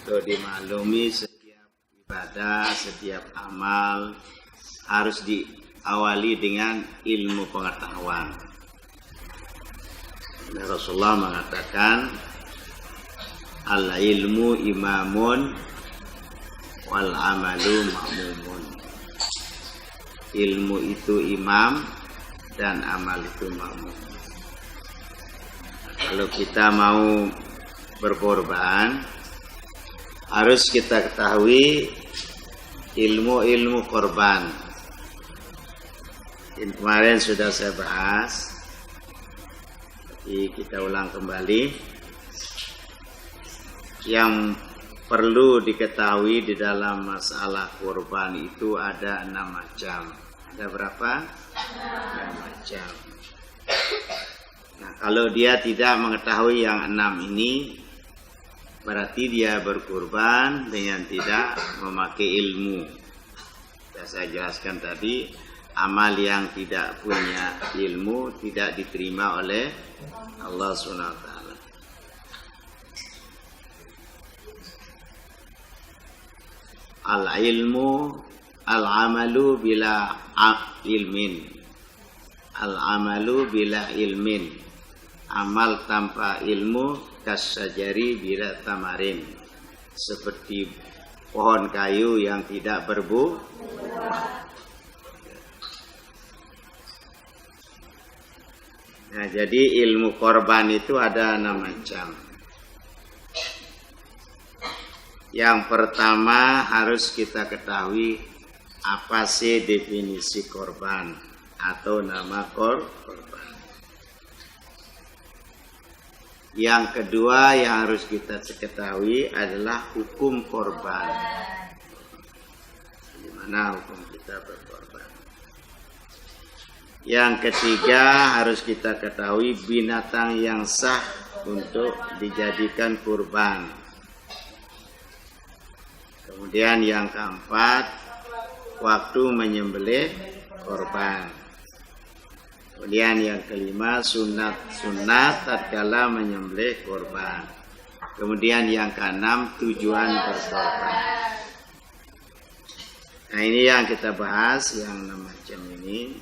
Untuk dimaklumi setiap ibadah, setiap amal harus diawali dengan ilmu pengetahuan. Rasulullah mengatakan, al-ilmu imamun wal amalu ma'mumun. Ilmu itu imam dan amal itu makmum. Kalau kita mau berkorban, harus kita ketahui ilmu-ilmu korban. Yang kemarin sudah saya bahas, tapi kita ulang kembali. Yang perlu diketahui di dalam masalah korban itu ada 6 macam. Ada berapa? 6 macam. Nah, kalau dia tidak mengetahui yang 6 ini, berarti dia berkorban dengan tidak memakai ilmu. Saya jelaskan tadi, amal yang tidak punya ilmu tidak diterima oleh Allah SWT. Al-ilmu, al-amalu bila ilmin. Al-amalu bila ilmin. Amal tanpa ilmu kasyajari bila tamarin. Seperti pohon kayu yang tidak berbuah. Nah, jadi ilmu korban itu ada 6 macam. Yang pertama harus kita ketahui apa sih definisi korban atau nama korban. Yang kedua yang harus kita ketahui adalah hukum korban. Gimana hukum kita berkorban. Yang ketiga harus kita ketahui binatang yang sah untuk dijadikan kurban. Kemudian yang keempat, waktu menyembelih korban. Kemudian yang kelima, sunat tatkala menyembelih korban. Kemudian yang keenam, tujuan berkorban. Nah, ini yang kita bahas yang 6 macam ini.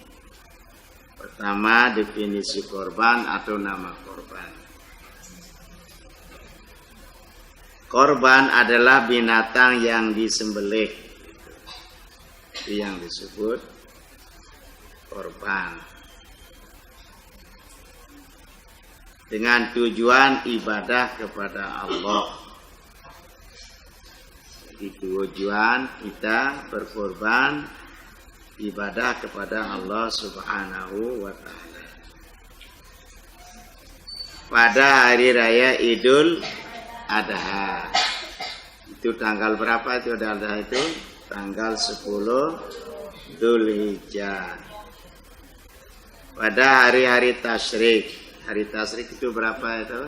Pertama, definisi korban atau nama korban. Korban adalah binatang yang disembelih. Itu yang disebut korban. Dengan tujuan ibadah kepada Allah. Jadi tujuan kita berkorban ibadah kepada Allah Subhanahu wa ta'ala. Pada hari raya Idul Adha. Itu tanggal berapa itu Adha itu? Tanggal 10 Dzulhijjah. Pada hari-hari tasyrik. Hari tasyrik itu berapa itu?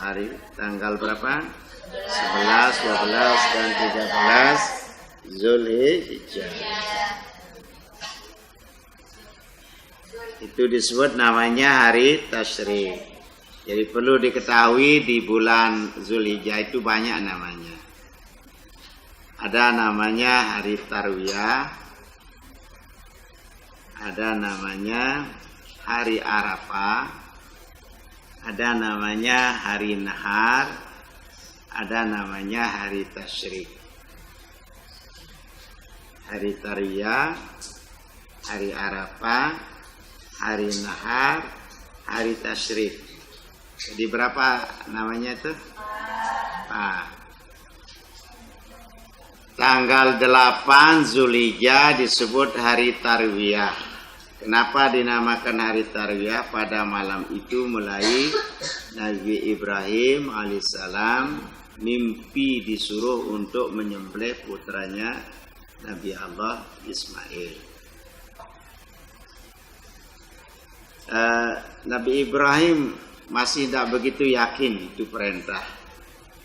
Hari tanggal berapa? 11, 12 dan 13 Dzulhijjah. Itu disebut namanya hari tasyrik. Jadi perlu diketahui di bulan Dzulhijjah itu banyak namanya. Ada namanya hari Tarwiyah, ada namanya hari Arafah, ada namanya hari Nahar, ada namanya hari Tasyrik. Hari Tarwiyah, hari Arafah, hari Nahar, hari Tasyrik. Jadi berapa namanya itu? Tanggal 8 Dzulhijjah disebut hari Tarwiyah. Kenapa dinamakan hari Tarwiyah? Pada malam itu mulai Nabi Ibrahim alaihissalam mimpi disuruh untuk menyembelih putranya Nabi Allah Ismail. Nabi Ibrahim masih tidak begitu yakin itu perintah.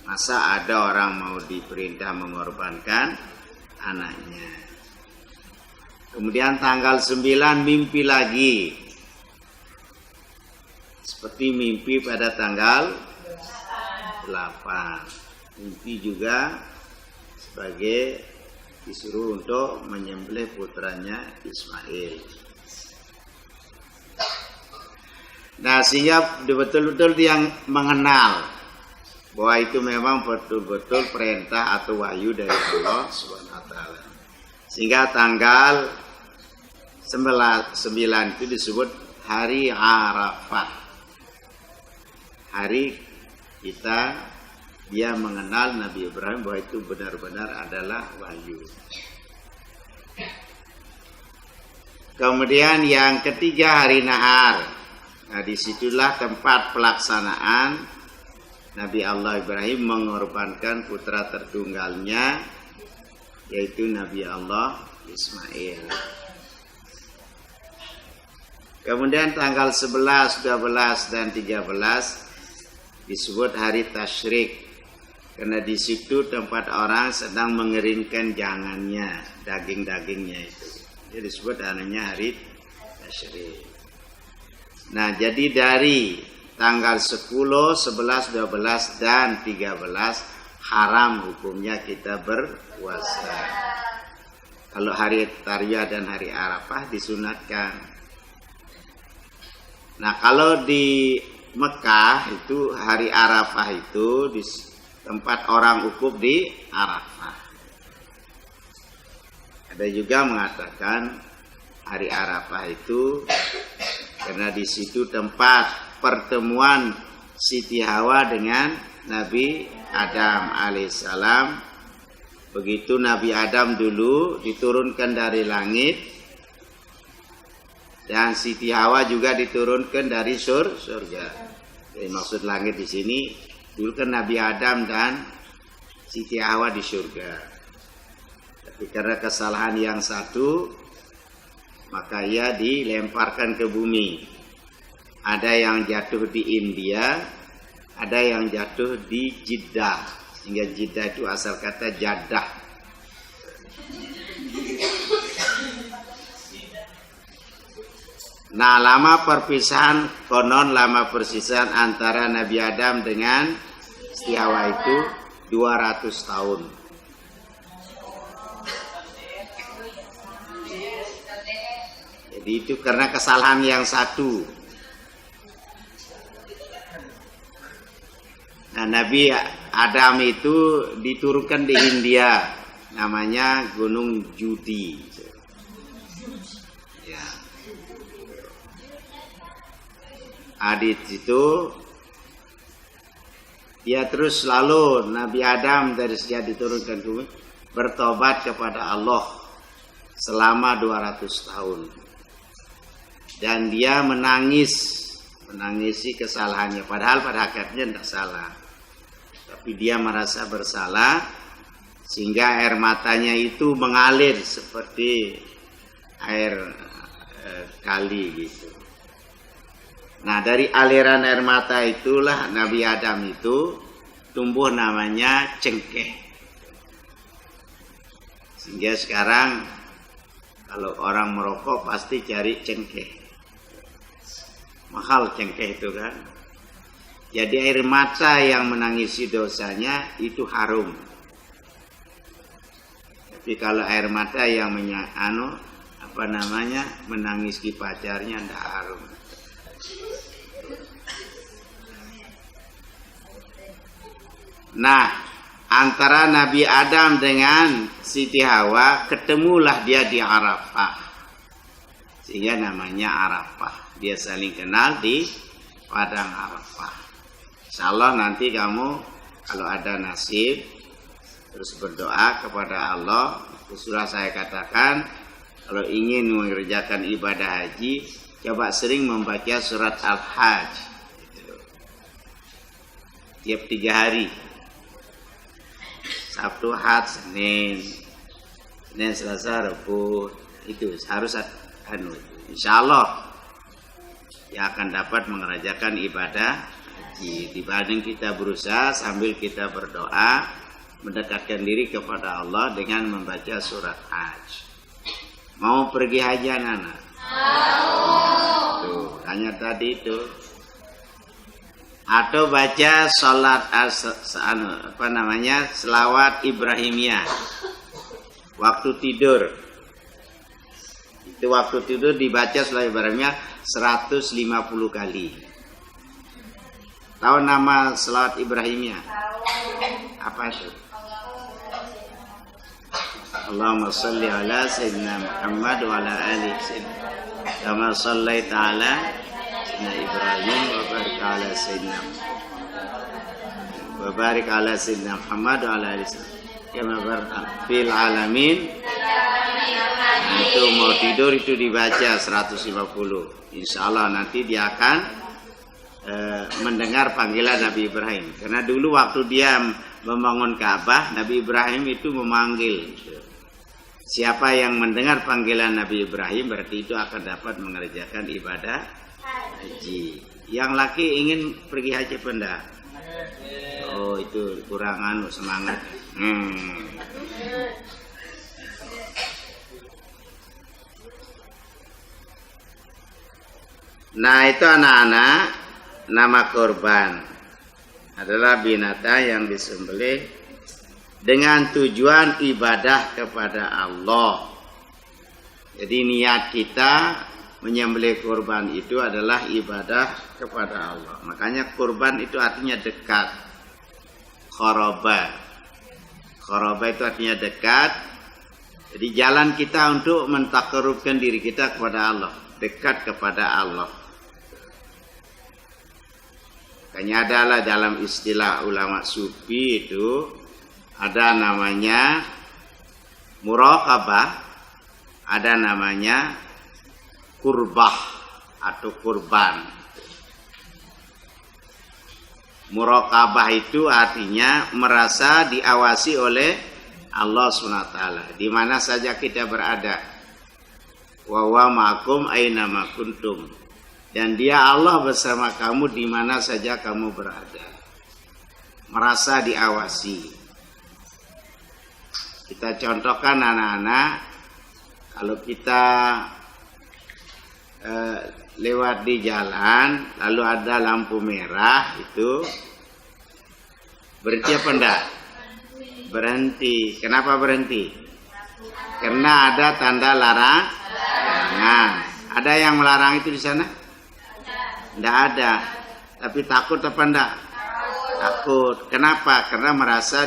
Masa ada orang mau diperintah mengorbankan anaknya. Kemudian tanggal 9 mimpi lagi. Seperti mimpi pada tanggal 8. Mimpi juga sebagai disuruh untuk menyembelih putranya Ismail. Nah, sehingga betul-betul dia mengenal bahwa itu memang betul-betul perintah atau wahyu dari Allah Subhanahu wa taala. Sehingga tanggal 9 itu disebut hari Arafah. Hari dia mengenal Nabi Ibrahim bahwa itu benar-benar adalah wahyu. Kemudian yang ketiga hari Nahar. Nah, disitulah tempat pelaksanaan Nabi Allah Ibrahim mengorbankan putra tertunggalnya, yaitu Nabi Allah Ismail. Kemudian tanggal 11, 12, dan 13 disebut hari Tasyrik. Karena di situ tempat orang sedang mengeringkan jangannya, daging-dagingnya itu. Jadi disebut namanya hari Tasyrik. Nah, jadi dari tanggal 10, 11, 12, dan 13 haram hukumnya kita berpuasa. Kalau hari Tarwiyah dan hari Arafah disunatkan. Nah, kalau di Mekah itu hari Arafah itu di tempat orang wukuf di Arafah. Ada juga mengatakan hari Arafah itu karena di situ tempat pertemuan Siti Hawa dengan Nabi Adam alaihissalam. Begitu Nabi Adam dulu diturunkan dari langit dan Siti Hawa juga diturunkan dari surga. Jadi maksud langit di sini dulu kan Nabi Adam dan Siti Hawa di surga. Tapi karena kesalahan yang satu, maka ia dilemparkan ke bumi. Ada yang jatuh di India, ada yang jatuh di Jeddah. Sehingga Jeddah itu asal kata jadah. Nah, lama perpisahan antara Nabi Adam dengan Siti Hawa itu 200 tahun. Jadi itu karena kesalahan yang satu. Nah, Nabi Adam itu diturunkan di India, namanya Gunung Judi. Ya. Adit itu dia terus selalu Nabi Adam dari sejak diturunkan ke bumi bertobat kepada Allah selama 200 tahun. Dan dia menangisi kesalahannya. Padahal pada hakikatnya tidak salah. Tapi dia merasa bersalah sehingga air matanya itu mengalir seperti air kali gitu. Nah, dari aliran air mata itulah Nabi Adam itu tumbuh namanya cengkeh. Sehingga sekarang kalau orang merokok pasti cari cengkeh. Mahal cengkeh itu kan. Jadi air mata yang menangisi dosanya itu harum. Tapi kalau air mata yang menangisi pacarnya tidak harum. Nah, antara Nabi Adam dengan Siti Hawa ketemulah dia di Arafah. Sehingga namanya Arafah. Dia saling kenal di padang Arafah. Insyaallah nanti kamu kalau ada nasib terus berdoa kepada Allah. Sudah saya katakan kalau ingin mengerjakan ibadah haji, coba sering membaca surat Al-Hajj. Tiap 3 hari. Sabtu, Ahad, Senin, Selasa, Rabu. Itu harus insyaallah yang akan dapat mengerjakan ibadah haji. Dibanding kita berusaha sambil kita berdoa mendekatkan diri kepada Allah dengan membaca surat Hajj. Mau pergi haji anak-anak? Mau. Tuh, hanya tadi itu. Atau baca salat selawat Ibrahimiyah waktu tidur. Itu waktu tidur dibaca selawat Ibrahimiyah 150 kali. Tahu nama selawat Ibrahimiyah? Apa itu? Allahumma salli ala sayyidina Muhammad wa ala ali sayyidina kama sallaita ala sayyidina Ibrahim wa barik ala sayyidina Muhammad wa ala ali sayyidina kama barakta fil alamin. Itu mau tidur itu dibaca 150. Insyaallah nanti dia akan mendengar panggilan Nabi Ibrahim. Karena dulu waktu dia membangun Ka'bah, Nabi Ibrahim itu memanggil. Siapa yang mendengar panggilan Nabi Ibrahim berarti itu akan dapat mengerjakan ibadah haji. Yang laki ingin pergi haji apa enggak? Oh, itu kurangan semangat. Nah, itu anak-anak, nama korban adalah binatang yang disembelih dengan tujuan ibadah kepada Allah. Jadi niat kita menyembelih kurban itu adalah ibadah kepada Allah. Makanya kurban itu artinya dekat. Qoroba. Qoroba itu artinya dekat. Jadi jalan kita untuk mentakarubkan diri kita kepada Allah. Dekat kepada Allah. Makanya adalah dalam istilah ulama sufi itu ada namanya muraqabah, ada namanya kurbah atau kurban. Muraqabah itu artinya merasa diawasi oleh Allah SWT di mana saja kita berada. Wa huwa ma'akum aina ma kuntum. Dan dia Allah bersama kamu di mana saja kamu berada. Merasa diawasi. Kita contohkan anak-anak, kalau kita lewat di jalan, lalu ada lampu merah itu, berhenti apa enggak? Berhenti. Kenapa berhenti? Karena ada tanda larangan. Ada yang melarang itu di sana? Enggak ada. Tapi takut apa enggak? Takut. Kenapa? Karena merasa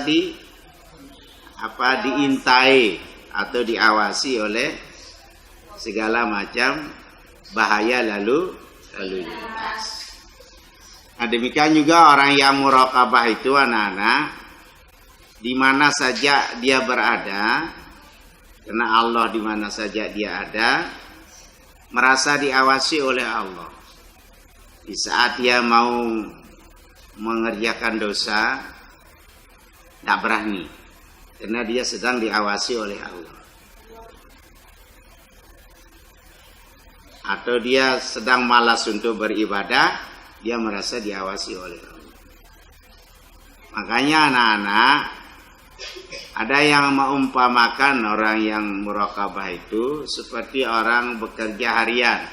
diintai atau diawasi oleh segala macam bahaya lalu lintas. Nah, demikian juga orang yang muraqabah itu anak-anak, di mana saja dia berada, karena Allah di mana saja dia ada, merasa diawasi oleh Allah. Di saat dia mau mengerjakan dosa, tidak berani, karena dia sedang diawasi oleh Allah. Atau dia sedang malas untuk beribadah, dia merasa diawasi oleh Allah. Makanya anak-anak, ada yang mengumpamakan orang yang muraqabah itu seperti orang bekerja harian.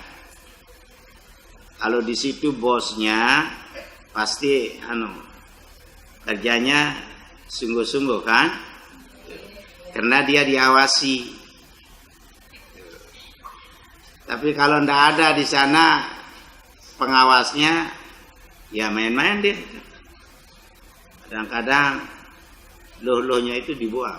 Kalau di situ bosnya pasti kerjanya sungguh-sungguh kan? Karena dia diawasi. Tapi kalau ndak ada di sana pengawasnya, ya main-main dia. Kadang-kadang luh-luhnya itu dibuang.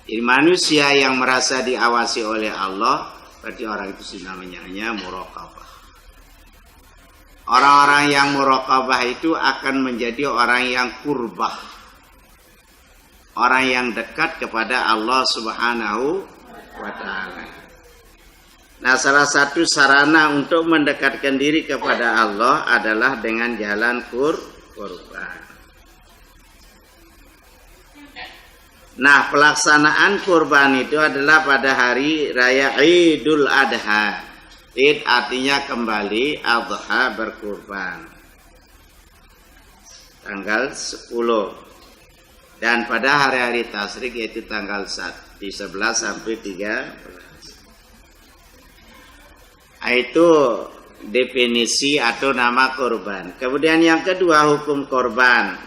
Jadi manusia yang merasa diawasi oleh Allah, berarti orang itu namanya muraqabah. Orang-orang yang muraqabah itu akan menjadi orang yang kurbah. Orang yang dekat kepada Allah Subhanahu wa ta'ala. Nah, salah satu sarana untuk mendekatkan diri kepada Allah adalah dengan jalan kurban. Nah, pelaksanaan kurban itu adalah pada hari raya Idul Adha. Id artinya kembali, Adha berkurban. Tanggal 10. Dan pada hari-hari tasyrik yaitu tanggal 11 sampai 13. Itu definisi atau nama korban. Kemudian yang kedua, hukum korban.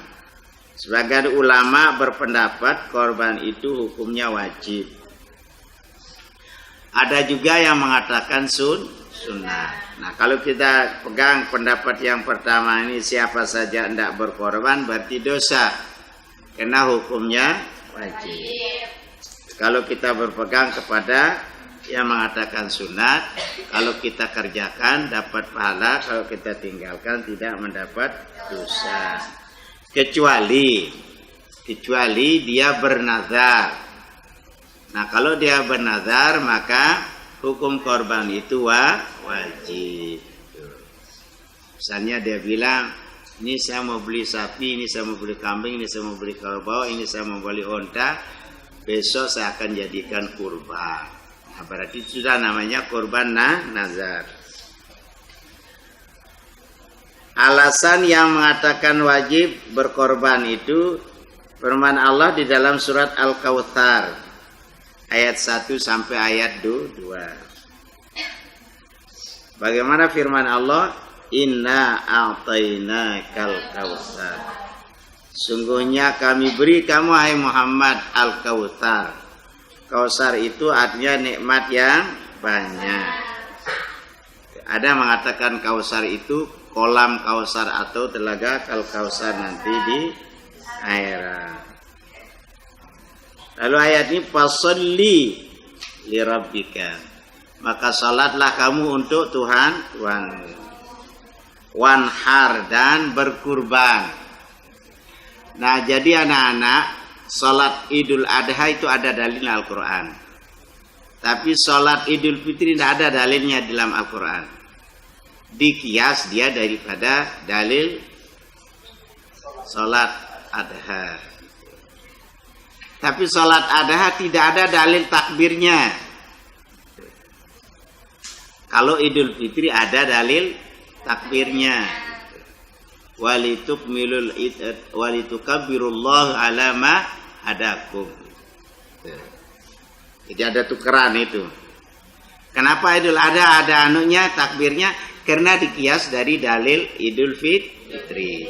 Sebagian ulama berpendapat korban itu hukumnya wajib. Ada juga yang mengatakan sunnah. Nah, kalau kita pegang pendapat yang pertama ini, siapa saja tidak berkorban berarti dosa, karena hukumnya wajib. Kalau kita berpegang kepada yang mengatakan sunat, kalau kita kerjakan dapat pahala, kalau kita tinggalkan tidak mendapat dosa. Kecuali dia bernazar. Nah, kalau dia bernazar maka hukum korban itu wajib. Misalnya dia bilang, ini saya mau beli sapi, ini saya mau beli kambing, ini saya mau beli kerbau, ini saya mau beli onta, besok saya akan jadikan kurban. Nah, berarti sudah namanya kurban nazar. Alasan yang mengatakan wajib berkorban itu firman Allah di dalam surat Al-Kautsar ayat 1 sampai ayat 2. Bagaimana firman Allah? Inna a'tainakal kautsar. Sungguhnya kami beri kamu hai Muhammad Al-Kautsar. Kautsar itu artinya nikmat yang banyak. Ada mengatakan Kautsar itu kolam Kautsar atau telaga Kautsar nanti di akhirat. Lalu ayat ini fasalli li rabbika. Maka salatlah kamu untuk Tuhanmu. Wanhar dan berkurban. Nah, jadi anak-anak, salat Idul Adha itu ada dalilnya Al-Quran. Tapi salat Idul Fitri tidak ada dalilnya dalam Al-Quran. Dikias dia daripada dalil salat Adha. Tapi salat Adha tidak ada dalil takbirnya. Kalau Idul Fitri ada dalil takbirnya. Walitukmilul iddat walitukabbirullaha ala ma hadakum. Jadi ada tukeran itu. Kenapa Idul Adha ada anunya takbirnya? Karena dikias dari dalil Idul Fitri.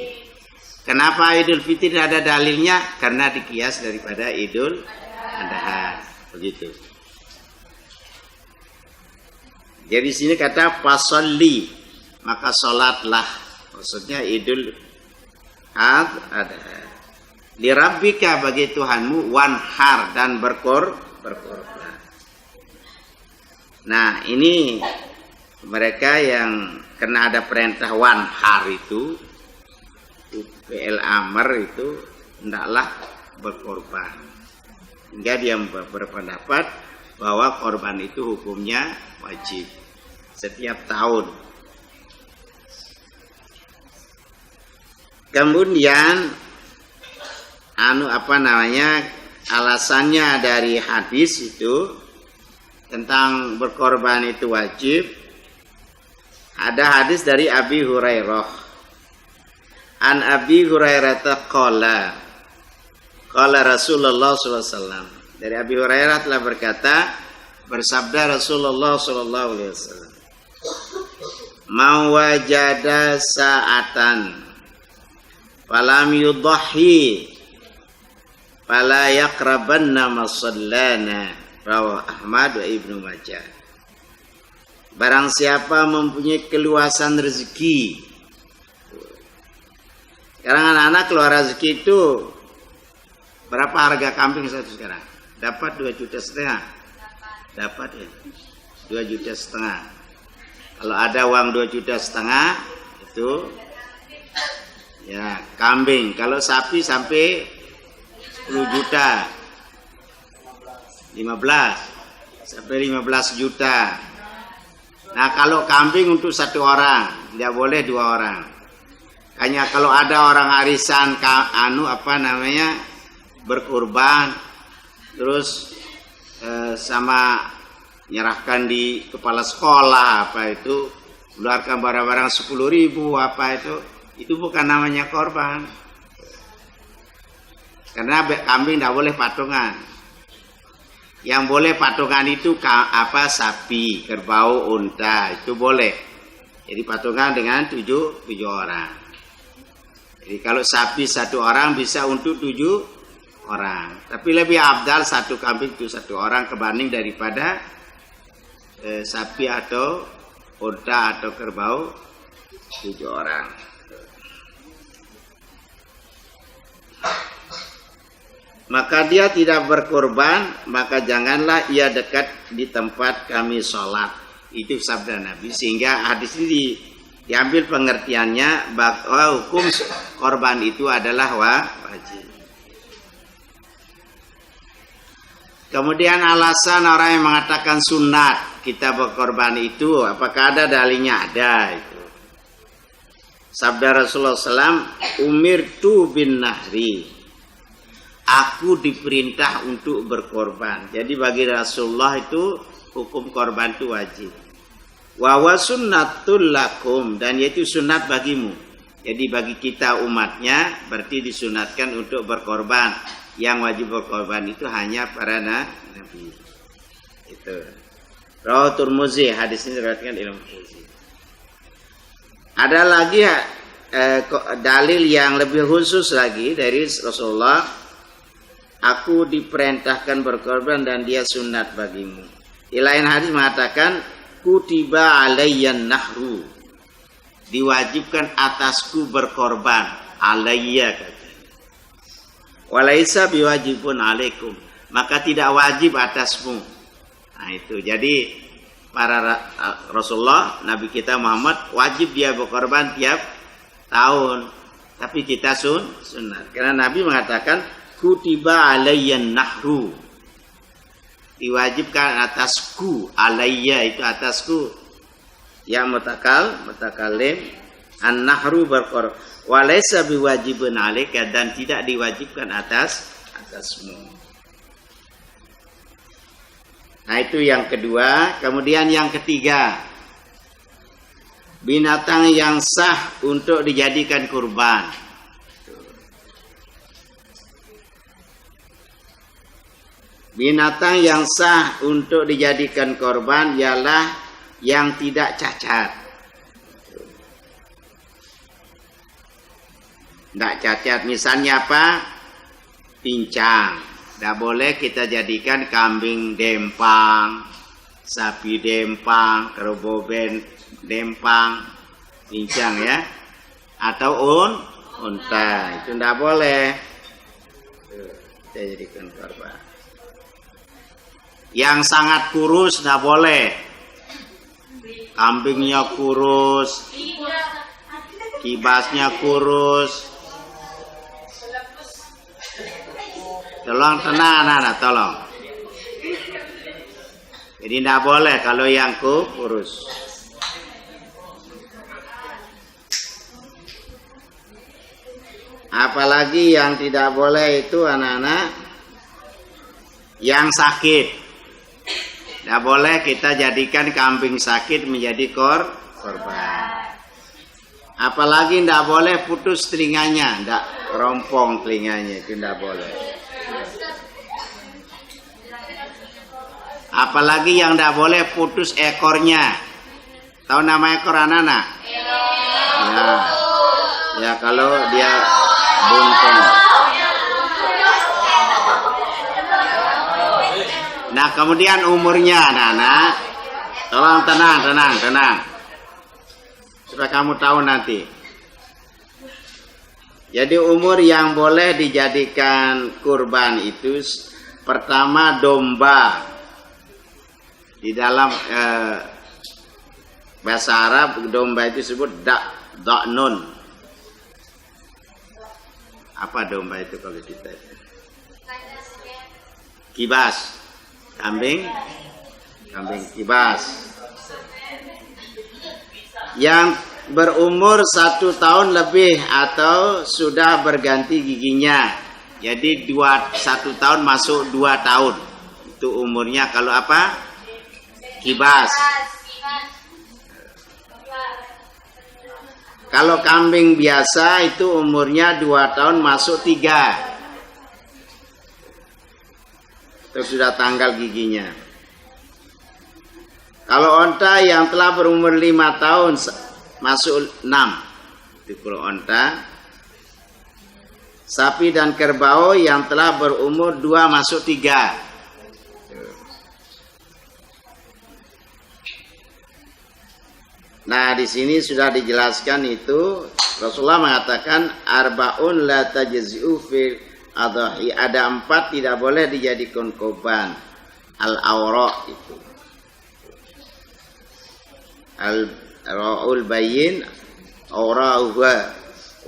Kenapa Idul Fitri ada dalilnya? Karena dikias daripada Idul Adha. Begitu. Jadi sini kata fasalli, maka salatlah. Maksudnya Idul Adha. Li rabbika bagi Tuhanmu, wanhar dan berkorban. Nah, ini mereka yang kena ada perintah wanhar itu fi'il amr itu hendaklah berkorban. Hingga dia berpendapat bahwa korban itu hukumnya wajib setiap tahun. Kemudian alasannya dari hadis itu tentang berkorban itu wajib. Ada hadis dari Abi Hurairah. An Abi Hurairah qala Rasulullah sallallahu alaihi wasallam. Dari Abi Hurairah telah berkata, bersabda Rasulullah sallallahu alaihi wasallam, "Man wajada sa'atan falam yudhi fala yaqrabanna masallana." Rawahu Ahmad wa Ibnu Majah. Barang siapa mempunyai keluasan rezeki. Sekarang anak-anak keluar rezeki itu berapa harga kambing satu sekarang? Dapat 2,5 juta. Dapat ya. 2,5 juta. Kalau ada uang 2,5 juta itu ya kambing. Kalau sapi sampai 10 juta. 15 sampai 15 juta. Nah, kalau kambing untuk satu orang, tidak boleh 2 orang. Hanya kalau ada orang arisan berkurban, terus sama nyerahkan di kepala sekolah keluarkan barang-barang 10.000 itu bukan namanya korban. Karena kambing tidak boleh patungan. Yang boleh patungan itu sapi, kerbau, unta, itu boleh. Jadi patungan dengan tujuh orang. Jadi kalau sapi 1 orang bisa untuk 7 orang. Tapi lebih afdal 1 kambing itu 1 orang kebanding daripada sapi atau unta atau kerbau 7 orang. Maka dia tidak berkorban, maka janganlah ia dekat di tempat kami sholat. Itu sabda Nabi. Sehingga hadis ini diambil pengertiannya bahwa hukum korban itu adalah wajib. Kemudian alasan orang yang mengatakan sunat kita berkorban itu, apakah ada dalilnya? Ada itu. Sabda Rasulullah SAW, umirtu bin nahri. Aku diperintah untuk berkorban. Jadi bagi Rasulullah itu hukum korban itu wajib. Wa sunnatul lakum, dan yaitu sunat bagimu. Jadi bagi kita umatnya berarti disunatkan untuk berkorban. Yang wajib berkorban itu hanya para nabi. Itu. Rawahu Tirmidzi, hadis ini diriwayatkan Imam Tirmidzi. Ada lagi dalil yang lebih khusus lagi dari Rasulullah. Aku diperintahkan berkorban dan dia sunat bagimu. Di lain hadis mengatakan kutiba alayyan nahru. Diwajibkan atasku berkorban. Alayya katanya. Walaisa biwajibun alaikum. Maka tidak wajib atasmu. Nah itu. Jadi para Rasulullah, Nabi kita Muhammad wajib dia berkorban tiap tahun. Tapi kita sunat. Karena Nabi mengatakan kutiba alayyan nahru, diwajibkan atasku. Alayya itu atasku, yang mutakalim an-nahru berkorban. Walaysa biwajibun alaika, dan tidak diwajibkan atasmu. Nah itu yang kedua. Kemudian yang ketiga, binatang yang sah untuk dijadikan kurban. Binatang yang sah untuk dijadikan korban ialah yang tidak cacat. Tidak cacat, misalnya apa? Pincang. Tidak boleh kita jadikan kambing dempang, sapi dempang, kerbau dempang, pincang ya. Atau unta, itu tidak boleh. Kita jadikan korban. Yang sangat kurus tidak boleh. Kambingnya kurus, kibasnya kurus. Tolong tenang, tolong. Jadi tidak boleh kalau yang kurus. Apalagi yang tidak boleh itu anak-anak yang sakit. Tidak boleh kita jadikan kambing sakit menjadi korban. Apalagi tidak boleh putus telinganya, tidak rompong telinganya, itu tidak boleh. Apalagi yang tidak boleh putus ekornya. Tahu nama ekor anak-anak? Ya kalau dia buntung. Nah kemudian umurnya anak-anak, tolong tenang, supaya kamu tahu nanti. Jadi umur yang boleh dijadikan kurban itu pertama domba. Di dalam bahasa Arab domba itu disebut da'nun. Apa domba itu kalau kita? Kibas. Kambing kibas yang berumur 1 tahun lebih atau sudah berganti giginya. Jadi 1 tahun masuk 2 tahun itu umurnya kalau apa? Kibas. Kalau kambing biasa itu umurnya 2 tahun masuk 3. Itu sudah tanggal giginya. Kalau onta yang telah berumur 5 tahun masuk 6 dipikul onta. Sapi dan kerbau yang telah berumur 2 masuk 3. Nah, di sini sudah dijelaskan itu Rasulullah mengatakan arbaun la tajzi'u fi adhahi. Ada 4 tidak boleh dijadikan korban. Al-awra itu. Al-ra'ul bayyin awra'uha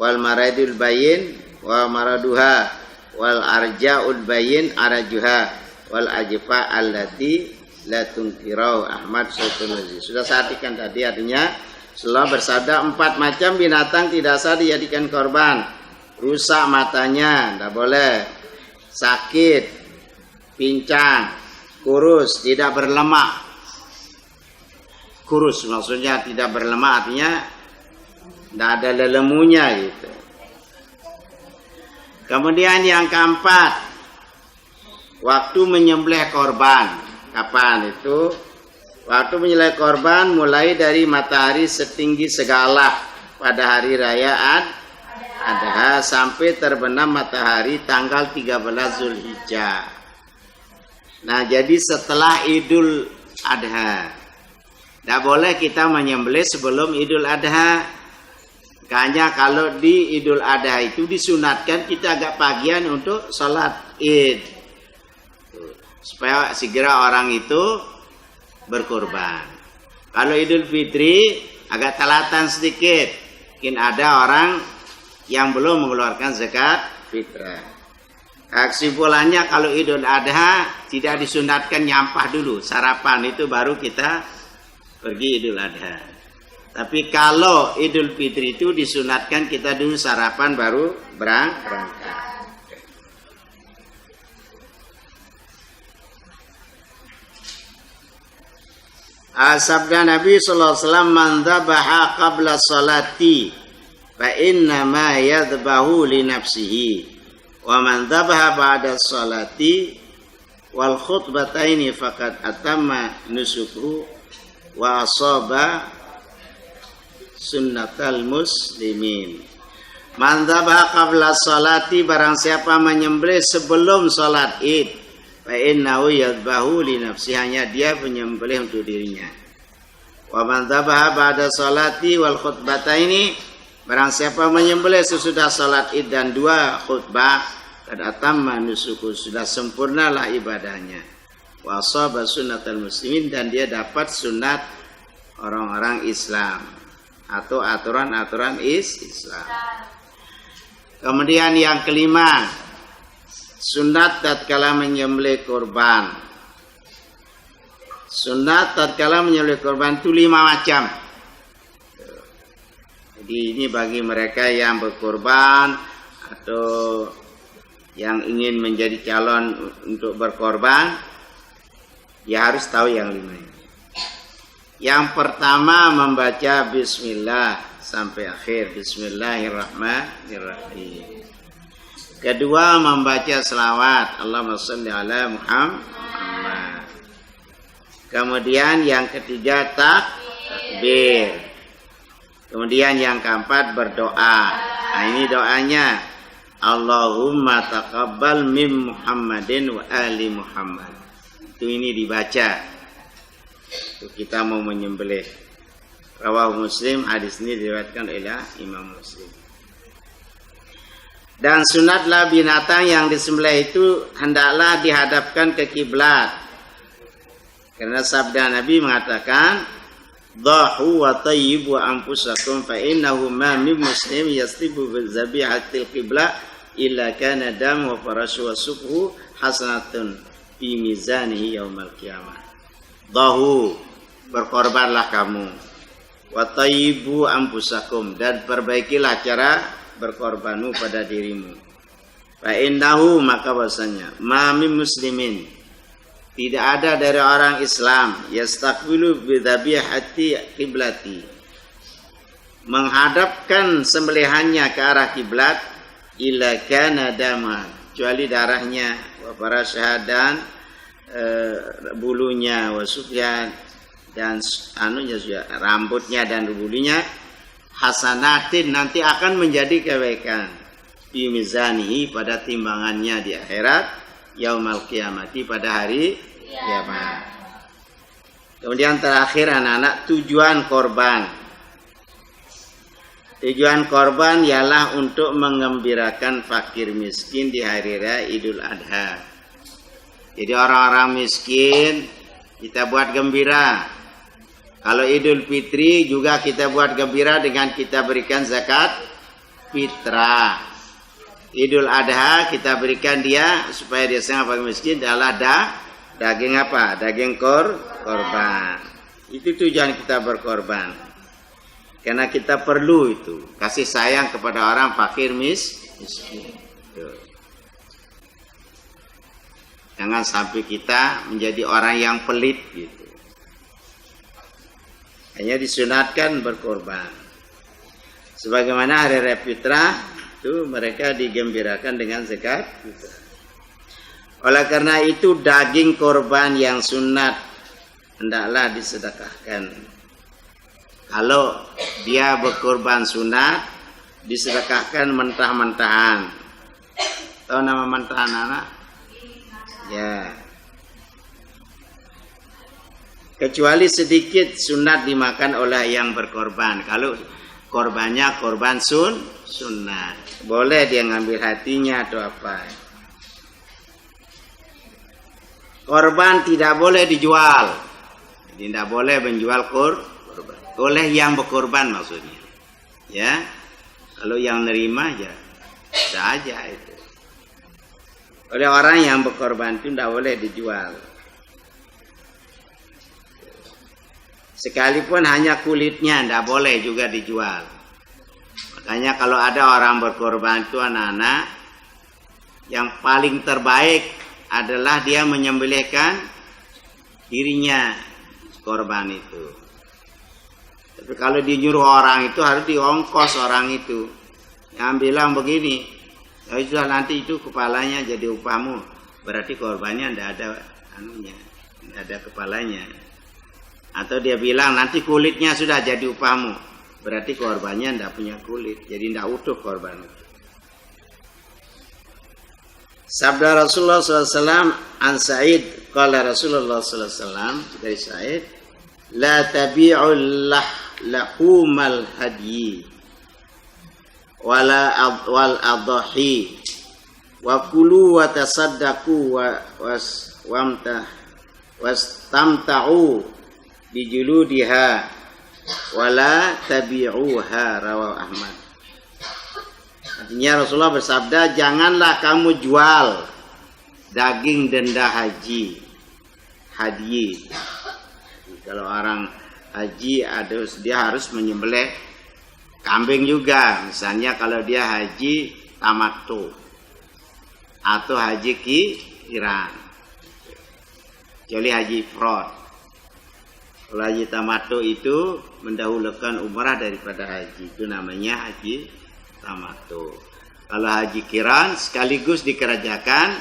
wal maradul bayyin wa maraduha wal arja'ul bayyin arajuha wal ajfa allati la tungkirau Ahmad Syaikhul. Sudah saya artikan tadi, artinya Rasulullah bersabda 4 macam binatang tidak sah dijadikan korban. Rusak matanya, tidak boleh. Sakit, pincang, kurus, tidak berlemak. Kurus maksudnya tidak berlemak, artinya tidak ada lelemunya gitu. Kemudian yang keempat, waktu menyembelih korban. Kapan itu? Waktu menyembelih korban mulai dari matahari setinggi segala pada hari raya Adha sampai terbenam matahari tanggal 13 Zulhijjah. Nah, jadi setelah Idul Adha. Tidak boleh kita menyembelih sebelum Idul Adha. Hanya kalau di Idul Adha itu disunatkan kita agak pagian untuk sholat Id. Supaya segera orang itu berkurban. Kalau Idul Fitri agak telatan sedikit. Mungkin ada orang yang belum mengeluarkan zakat fitrah. Kesimpulannya kalau Idul Adha tidak disunatkan nyampah dulu. Sarapan itu baru kita pergi Idul Adha. Tapi kalau Idul Fitri itu disunatkan kita dulu sarapan baru berangkat. Sabda Nabi sallallahu alaihi wasallam, man dzabaha qabla salati fa inna ma yadhbahu li nafsihi wa man dzabaha ba'da salati wal khutbataini faqad atamma nusuku wa asaba sunnatal muslimin. Man dzabaha qabla salati, barang siapa menyembelih sebelum salat Id, fa innahu yadhbahu li nafsi, hanya dia menyembelih untuk dirinya. Wa man dzabaha ba'da salati wal khutbataini, barang siapa menyembelih sesudah salat Id dan 2 khutbah, qad atamma nusuku, sudah sempurnalah ibadahnya. Wa asaba sunnatal muslimin, dan dia dapat sunat orang-orang Islam atau aturan-aturan Islam. Kemudian yang kelima, sunat tatkala menyembelih korban. Sunat tatkala menyembelih korban itu 5 macam. Jadi ini bagi mereka yang berkorban atau yang ingin menjadi calon untuk berkorban, dia harus tahu yang 5 ini. Yang pertama membaca bismillah sampai akhir, bismillahirrahmanirrahim. Kedua membaca selawat, Allahumma shalli ala Muhammad. Kemudian yang ketiga takbir. Kemudian yang keempat berdoa. Nah, ini doanya, Allahumma taqabbal min Muhammadin wa ali Muhammad. Itu ini dibaca. Itu kita mau menyembelih. Rawahu Muslim, hadis ini diriwayatkan oleh Imam Muslim. Dan sunatlah binatang yang disembelih itu hendaklah dihadapkan ke kiblat. Karena sabda Nabi mengatakan, dhahu wa tayyibu anfusakum fa innahu ma min muslim yastibu bil zabihatil qibla illa kana dam wa farashu wa subhu hasanatun fi mizanihi yaumal qiyamah. Dhahu, berkorbanlah kamu. Wa tayyibu anfusakum, dan perbaikilah cara berkorbanmu pada dirimu. Fa innahu, maka bahasanya, ma min muslimin, tidak ada dari orang Islam, yastaqbilu bidhabihati qiblati, menghadapkan sembelihannya ke arah kiblat, illa kana dama, kecuali darahnya, wa farasha, dan bulunya, wa sufyan, dan anunya juga rambutnya dan bulunya, hasanatin, nanti akan menjadi kebaikan. Fi mizanihi, pada timbangannya di akhirat, yaumal qiyamati, pada hari kiamat. Kemudian terakhir anak-anak, tujuan korban. Tujuan korban ialah untuk mengembirakan fakir miskin di hari raya Idul Adha. Jadi orang-orang miskin kita buat gembira. Kalau Idul Fitri juga kita buat gembira dengan kita berikan zakat fitrah. Idul Adha kita berikan dia supaya dia sangat fakir miskin adalah daging apa? Daging korban. Itu tujuan kita berkorban. Karena kita perlu itu kasih sayang kepada orang fakir miskin. Jangan sampai kita menjadi orang yang pelit gitu. Hanya disunatkan berkorban. Sebagaimana hari raya fitrah itu mereka digembirakan dengan zakat fitrah. Oleh karena itu daging korban yang sunat hendaklah disedekahkan. Kalau dia berkorban sunat, disedekahkan mentah-mentahan. Tahu nama mentahan anak? Ya. Kecuali sedikit sunat dimakan oleh yang berkorban. Kalau korbannya korban sunat, boleh dia ngambil hatinya atau apa. Korban tidak boleh dijual. Jadi tidak boleh menjual korban. Oleh yang berkorban maksudnya. Ya. Kalau yang nerima ya sudah aja itu. Oleh orang yang berkorban itu tidak boleh dijual. Sekalipun hanya kulitnya tidak boleh juga dijual. Makanya kalau ada orang berkorban itu anak-anak, yang paling terbaik adalah dia menyembelihkan dirinya korban itu. Tapi kalau dinyuruh orang itu harus diongkos orang itu. Yang bilang begini, ya sudah nanti itu kepalanya jadi upahmu. Berarti korbannya tidak ada anunya, tidak ada kepalanya. Atau dia bilang nanti kulitnya sudah jadi upahmu. Berarti korbannya tidak punya kulit, jadi tidak utuh korban. Sabda Rasulullah SAW an Sa'id, qala Rasulullah SAW dari Sa'id, la tabi'ul lahumal hadyi wal adhi wa kulu wa tasaddaqu wastamta'u bijuludiha wala tabi'uha, rawahu Ahmad. Artinya Rasulullah bersabda, janganlah kamu jual daging denda haji. Kalau orang haji dia harus menyembelih kambing juga. Misalnya kalau dia haji tamattu atau haji qiran. Kecuali haji ifrad. Kalau haji tamattu itu mendahulukan umrah daripada haji. Itu namanya haji tamattu. Kalau haji qiran sekaligus dikerjakan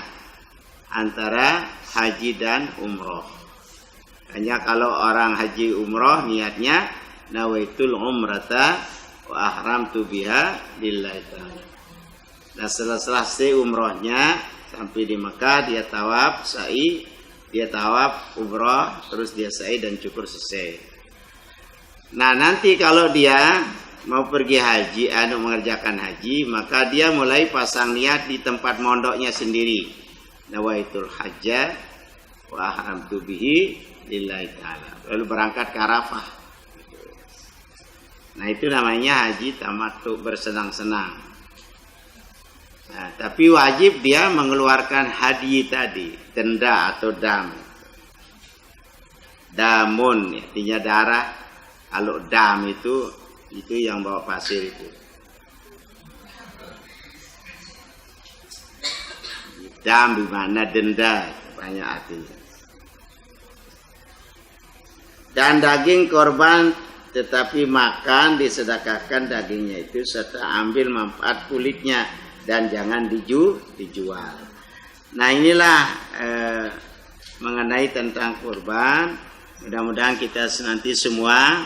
antara haji dan umroh. Hanya kalau orang haji umroh niatnya nawaitul umrata wa ahramtu biha lillahi ta'ala. Nah setelah selesai umrohnya sampai di Mekah dia tawaf sa'i, dia tawaf umroh, terus dia sa'i dan cukur selesai. Nah nanti kalau dia mau pergi haji, mengerjakan haji, maka dia mulai pasang niat di tempat mondoknya sendiri. Nawaitul hajja wa ahramtu bihi lillahi ta'ala. Lalu berangkat ke Arafah. Nah itu namanya haji tamattu, bersenang-senang. Nah, tapi wajib dia mengeluarkan hadi tadi, denda atau dam. Damun artinya darah. Kalau dam itu yang bawa pasir itu. Dam di mana denda, banyak artinya. Dan daging korban tetapi makan disedekahkan dagingnya itu serta ambil manfaat kulitnya dan jangan dijual. Nah inilah mengenai tentang kurban. Mudah-mudahan kita nanti semua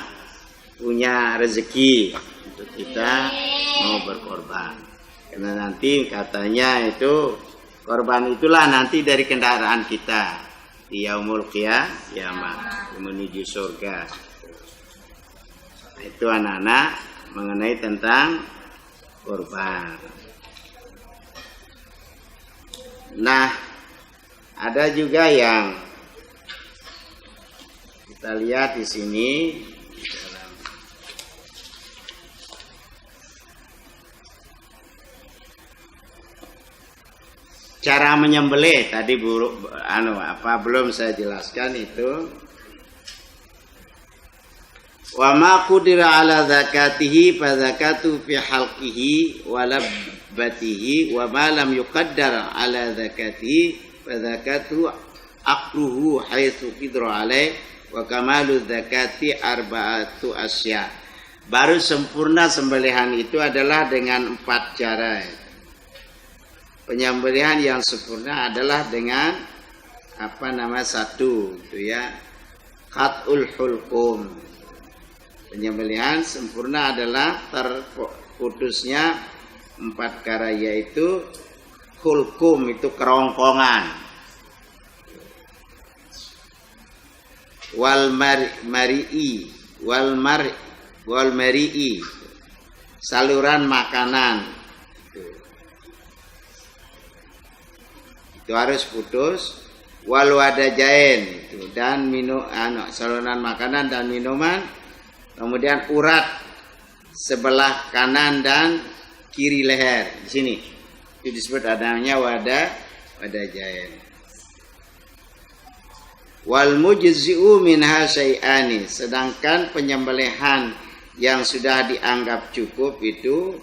punya rezeki untuk kita mau berkorban. Karena nanti katanya itu korban itulah nanti dari kendaraan kita di yaumul qiyamah menuju surga. Itu anak-anak mengenai tentang korban. Nah, ada juga yang kita lihat di sini cara menyembelih tadi belum saya jelaskan itu. Wa ma qudira ala zakatihi fa zakatu fi halqihi wa labbatihi wa ma lam yuqaddar ala zakatihi fa zakatu aqluhu haitsu qidra alaih wa kamalu zakati arba'atu asya. Baru sempurna sembelihan itu adalah dengan 4 cara. Penyembelihan yang sempurna adalah dengan satu itu ya, qat'ul hulqum. Penyembelihan sempurna adalah terputusnya 4 perkara, yaitu hulqum itu kerongkongan, wal mari'i saluran makanan itu harus putus, wal wadajain itu dan saluran makanan dan minuman, kemudian urat sebelah kanan dan kiri leher di sini itu disebut adanya wadajain. Wal mujzi'u minha syai'ani, sedangkan penyembelihan yang sudah dianggap cukup itu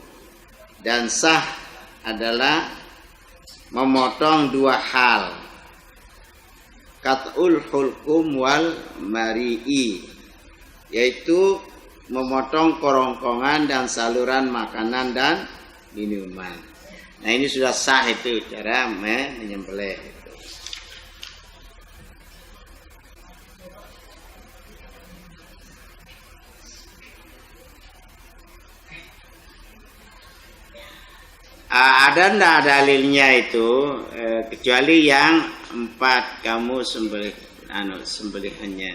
dan sah adalah memotong 2 hal, qat'ul hulqum wal mari'i, yaitu memotong kerongkongan dan saluran makanan dan minuman. Nah, ini sudah sah itu cara menyembelih itu. Ada enggak dalilnya itu kecuali yang 4 kamu sembelihannya.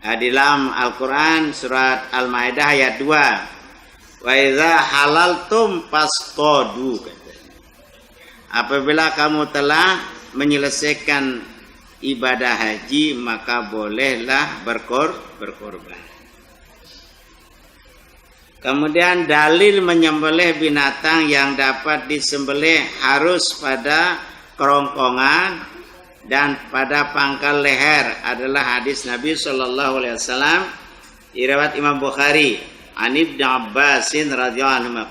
Di dalam Al-Quran surat Al-Maidah ayat 2, wa idza halaltum fastadu, apabila kamu telah menyelesaikan ibadah haji maka bolehlah berkorban. Kemudian dalil menyembelih binatang yang dapat disembelih harus pada kerongkongan dan pada pangkal leher adalah hadis Nabi Shallallahu Alaihi Wasallam riwayat Imam Bukhari an Ibnu Abbas radhiyallahu anhu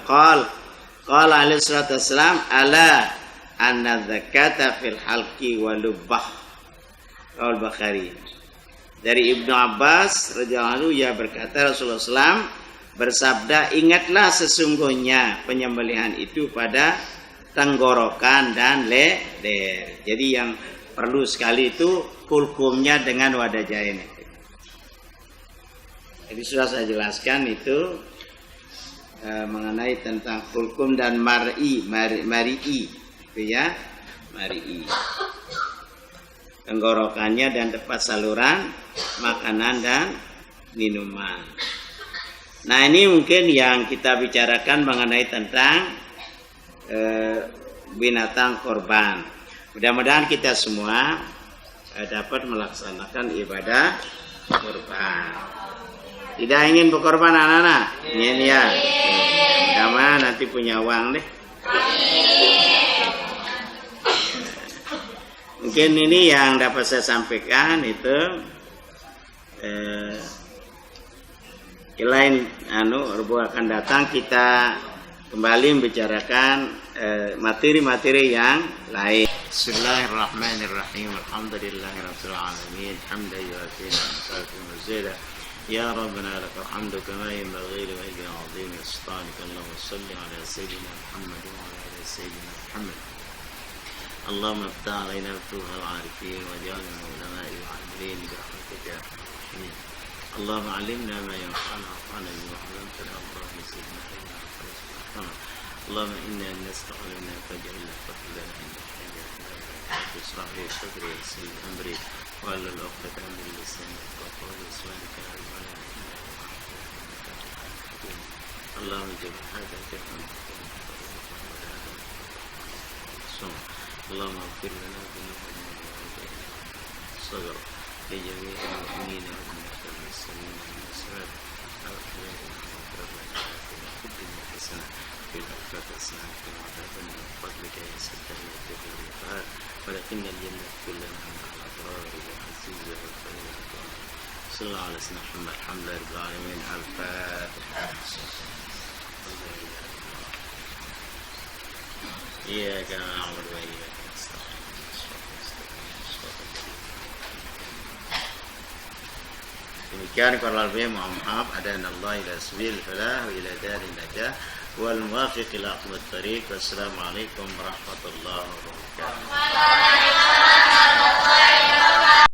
qala alaihi salatu wassalam ala anna zakata fil halqi wa lubbah. Al-Bukhari dari Ibnu Abbas radhiyallahu anhu, ia berkata Rasulullah SAW bersabda, ingatlah sesungguhnya penyembelihan itu pada tenggorokan dan leher. Jadi yang perlu sekali itu hulkumnya dengan wadajain. Jadi sudah saya jelaskan itu mengenai tentang hulkum dan mari'i itu ya, mari'i. Tenggorokannya dan tempat saluran makanan dan minuman. Nah, ini mungkin yang kita bicarakan mengenai tentang binatang korban. Mudah-mudahan kita semua dapat melaksanakan ibadah korban. Tidak ingin berkorban anak-anak? Ingin ya? Sama nanti punya uang deh. Mungkin ini yang dapat saya sampaikan itu. Lain akan datang kita kembali membicarakan materi-materi yang lain. Bismillahirrahmanirrahim. Alhamdulillahirabbil alamin. Hamdan yu'ti ni'matahu mazida. Ya Rabbana lakal hamdu kama yanbaghi li wajhika 'azimi sultanika. Allahumma shalli ala sayyidina Muhammad wa ala ali sayyidina Muhammad. Allahumma iftah 'alaina futuhal 'arifin waj'alna min ulama'i al-'amilin bi rahmatika. Amin. اللهم علمنا ما ينفعنا وانفعنا بما علمتنا اللهم زدنا علما وارزقنا. اللهم انا نستعينك فاجعل الفضل لنا انك انت اشرح لي صدري ويسر لي امري واحلل عقدة من لساني يفقهوا قولي سبحانك لا علم لنا الا ما علمتنا. اللهم اجعل هذا كفنا اللهم اغفر لنا ذنوبنا ووالدينا صغر لجميع المؤمنين والمؤمنات والمسلمين والمسلمات الأحياء والأموات في الدنيا حسنة في الآخرة حسنة وقنا عذاب النار بفضلك يا ستار يا جبار يا قهار ولكن الجنة كلها مع الأبرار يا عزيز يا غفار يا غفار. صلى الله على سيدنا محمد الحمد لله رب العالمين. الفاتحة. إياك نعبد وإياك نستعين. Demikian kurang lebih mohon maaf. Adana Allah ila sabil falah wa ila darin najah wal muwafiq ila aqwat tariq. Wassalamualaikum warahmatullahi wabarakatuh.